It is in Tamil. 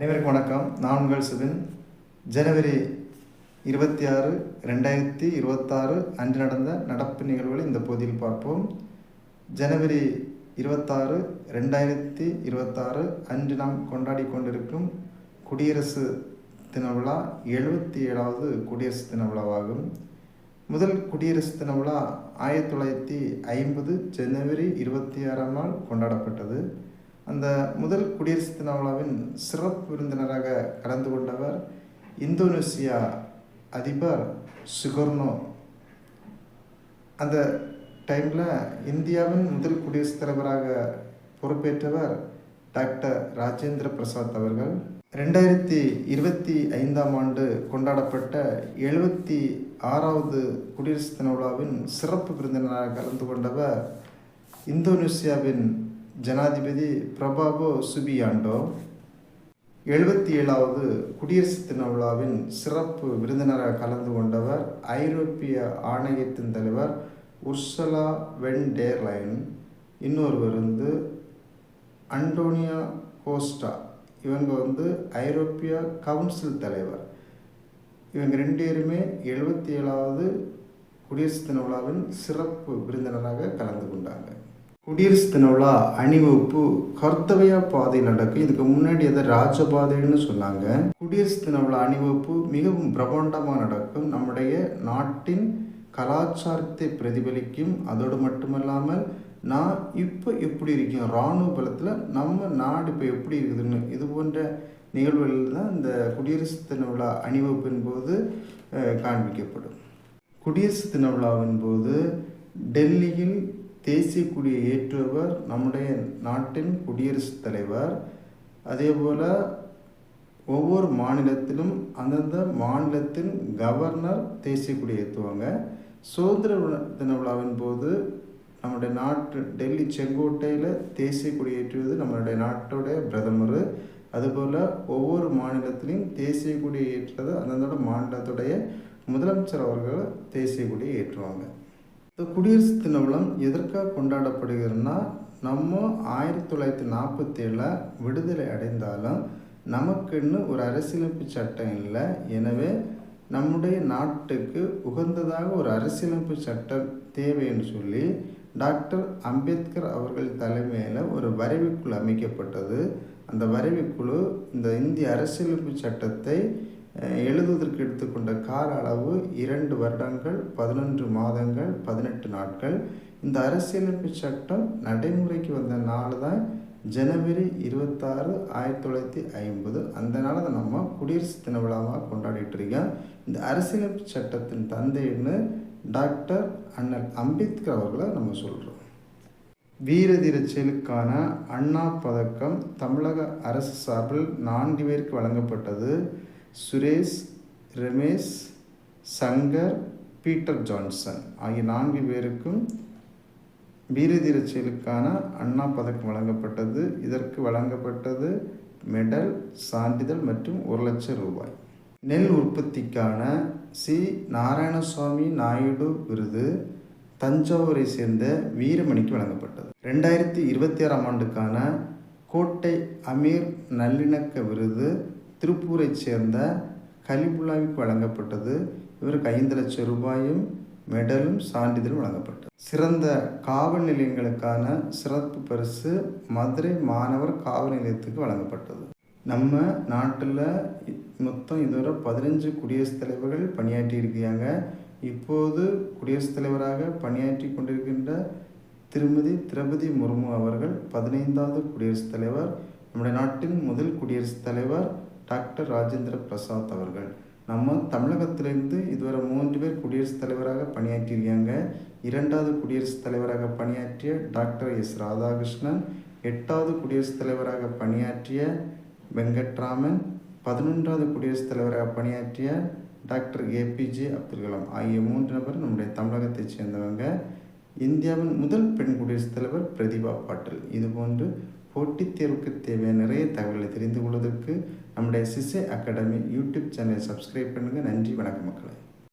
அனைவருக்கும் வணக்கம். நான் உங்கள் சுபின். ஜனவரி 26, 2026 அன்று நடந்த நடப்பு நிகழ்வுகளை இந்த பகுதியில் பார்ப்போம். ஜனவரி 26, 2026 அன்று நாம் கொண்டாடி கொண்டிருக்கும் குடியரசு தின விழா 77வது குடியரசு தின விழாவாகும். முதல் குடியரசு தின விழா 1950 ஜனவரி 26ஆம் நாள் கொண்டாடப்பட்டது. அந்த முதல் குடியரசு தின விழாவின் சிறப்பு விருந்தினராக கலந்து கொண்டவர் இந்தோனேசியா அதிபர் சுகர்னோ. அந்த டைமில் இந்தியாவின் முதல் குடியரசுத் தலைவராக பொறுப்பேற்றவர் டாக்டர் ராஜேந்திர பிரசாத் அவர்கள். 2025ஆம் ஆண்டு கொண்டாடப்பட்ட 76வது குடியரசு தின விழாவின் சிறப்பு விருந்தினராக கலந்து கொண்டவர் இந்தோனேசியாவின் ஜனாதிபதி பிரபாவோ சுபியாண்டோ. 77வது குடியரசு தின விழாவின் சிறப்பு விருந்தினராக கலந்து கொண்டவர் ஐரோப்பிய ஆணையத்தின் தலைவர் உர்சுலா வென் டெர் லைன். இன்னொருவர் அண்டோனியோ கோஸ்டா. இவங்க ஐரோப்பிய கவுன்சில் தலைவர். இவங்க ரெண்டு பேருமே 77வது குடியரசு தின விழாவின் சிறப்பு விருந்தினராக கலந்து கொண்டாங்க. குடியரசு தின விழா அணிவகுப்பு கர்த்தவ்ய பாதையில் நடக்கும். இதுக்கு முன்னாடி அதை ராஜபாதைன்னு சொன்னாங்க. குடியரசு தின விழா அணிவகுப்பு மிகவும் பிரம்மாண்டமாக நடக்கும். நம்முடைய நாட்டின் கலாச்சாரத்தை பிரதிபலிக்கும். அதோடு மட்டுமல்லாமல் நான் இப்போ எப்படி இருக்கேன், இராணுவ பலத்தில் நம்ம நாடு இப்போ எப்படி இருக்குதுன்னு இது போன்ற நிகழ்வுகளில் தான் இந்த குடியரசு தின விழா அணிவகுப்பின் போது காண்பிக்கப்படும். குடியரசு தின விழாவின் போது டெல்லியில் தேசிய கொடியை ஏற்றுபவர் நம்முடைய நாட்டின் குடியரசுத் தலைவர். அதேபோல் ஒவ்வொரு மாநிலத்திலும் அந்தந்த மாநிலத்தின் கவர்னர் தேசிய கொடியை ஏற்றுவாங்க. சுதந்திர தின விழாவின் போது நம்முடைய நாட்டு டெல்லி செங்கோட்டையில் தேசிய கொடி ஏற்றுவது நம்மளுடைய நாட்டுடைய பிரதமர். அதுபோல் ஒவ்வொரு மாநிலத்திலையும் தேசிய கொடியை ஏற்றுறது அந்தந்த மாநிலத்துடைய முதலமைச்சர் அவர்கள் தேசிய கொடியை ஏற்றுவாங்க. இந்த குடியரசு தின விழா எதற்காக கொண்டாடப்படுகிறதுனா, நம்ம 1947 விடுதலை அடைந்தாலும் நமக்குன்னு ஒரு அரசியலமைப்பு சட்டம் இல்லை. எனவே நம்முடைய நாட்டுக்கு உகந்ததாக ஒரு அரசியலமைப்பு சட்டம் தேவைன்னு சொல்லி டாக்டர் அம்பேத்கர் அவர்கள் தலைமையில் ஒரு வரைவுக்குழு அமைக்கப்பட்டது. அந்த வரைவுக்குழு இந்த இந்திய அரசியலமைப்பு சட்டத்தை எழுதுவதற்கு எடுத்துக்கொண்ட கால அளவு 2 வருடங்கள் 11 மாதங்கள் 18 நாட்கள். இந்த அரசியலமைப்பு சட்டம் நடைமுறைக்கு வந்த நாள் தான் ஜனவரி 26, 1950. அந்த நாளை தான் நம்ம குடியரசு தின விழாவாக கொண்டாடிட்டு இருக்கோம். இந்த அரசியலமைப்பு சட்டத்தின் தந்தைன்னு டாக்டர் அண்ணல் அம்பேத்கர் அவர்களை நம்ம சொல்கிறோம். வீரதீர செயலுக்கான அண்ணா பதக்கம் தமிழக அரசு சார்பில் 4 பேருக்கு வழங்கப்பட்டது. சுரேஷ், ரமேஷ், சங்கர், பீட்டர் ஜான்சன் ஆகிய 4 பேருக்கும் வீரதீர செயலுக்கான அண்ணா பதக்கம் வழங்கப்பட்டது. இதற்கு வழங்கப்பட்டது மெடல், சான்றிதழ் மற்றும் 1 லட்சம் ரூபாய். நெல் உற்பத்திக்கான சி நாராயணசுவாமி நாயுடு விருது தஞ்சாவூரை சேர்ந்த வீரமணிக்கு வழங்கப்பட்டது. 2026ஆம் ஆண்டுக்கான கோட்டை அமீர் நல்லிணக்க விருது திருப்பூரை சேர்ந்த கலிபுல்லாவிற்கு வழங்கப்பட்டது. இவருக்கு 5 லட்சம் ரூபாயும் மெடலும் சான்றிதழும் வழங்கப்பட்டது. சிறந்த காவல் நிலையங்களுக்கான சிறப்பு பரிசு மதுரை மாணவர் காவல் நிலையத்துக்கு வழங்கப்பட்டது. நம்ம நாட்டில் மொத்தம் இதுவரை 15 குடியரசுத் தலைவர்கள் பணியாற்றி இருக்காங்க. இப்போது குடியரசுத் தலைவராக பணியாற்றி கொண்டிருக்கின்ற திருமதி திரௌபதி முர்மு அவர்கள் 15வது குடியரசுத் தலைவர். நம்முடைய நாட்டின் முதல் குடியரசுத் தலைவர் டாக்டர் ராஜேந்திர பிரசாத் அவர்கள். நம்ம தமிழகத்திலிருந்து இதுவரை 3 பேர் குடியரசுத் தலைவராக பணியாற்றியிருக்காங்க. 2வது குடியரசுத் தலைவராக பணியாற்றிய டாக்டர் எஸ் ராதாகிருஷ்ணன், 8வது குடியரசுத் தலைவராக பணியாற்றிய வெங்கட்ராமன், 11வது குடியரசுத் தலைவராக பணியாற்றிய டாக்டர் ஏபிஜே அப்துல் கலாம் ஆகிய 3 நபர் நம்முடைய தமிழகத்தைச் சேர்ந்தவங்க. இந்தியாவின் முதல் பெண் குடியரசுத் தலைவர் பிரதிபா பாட்டில். இதுபோன்று போட்டித் தேர்வுக்கு தேவையான நிறைய தகவல்களை தெரிந்து கொள்வதற்கு நம்முடைய சிசே அகாடமி யூடியூப் சேனலை சப்ஸ்கிரைப் பண்ணுங்கள். நன்றி, வணக்கம் மக்களே.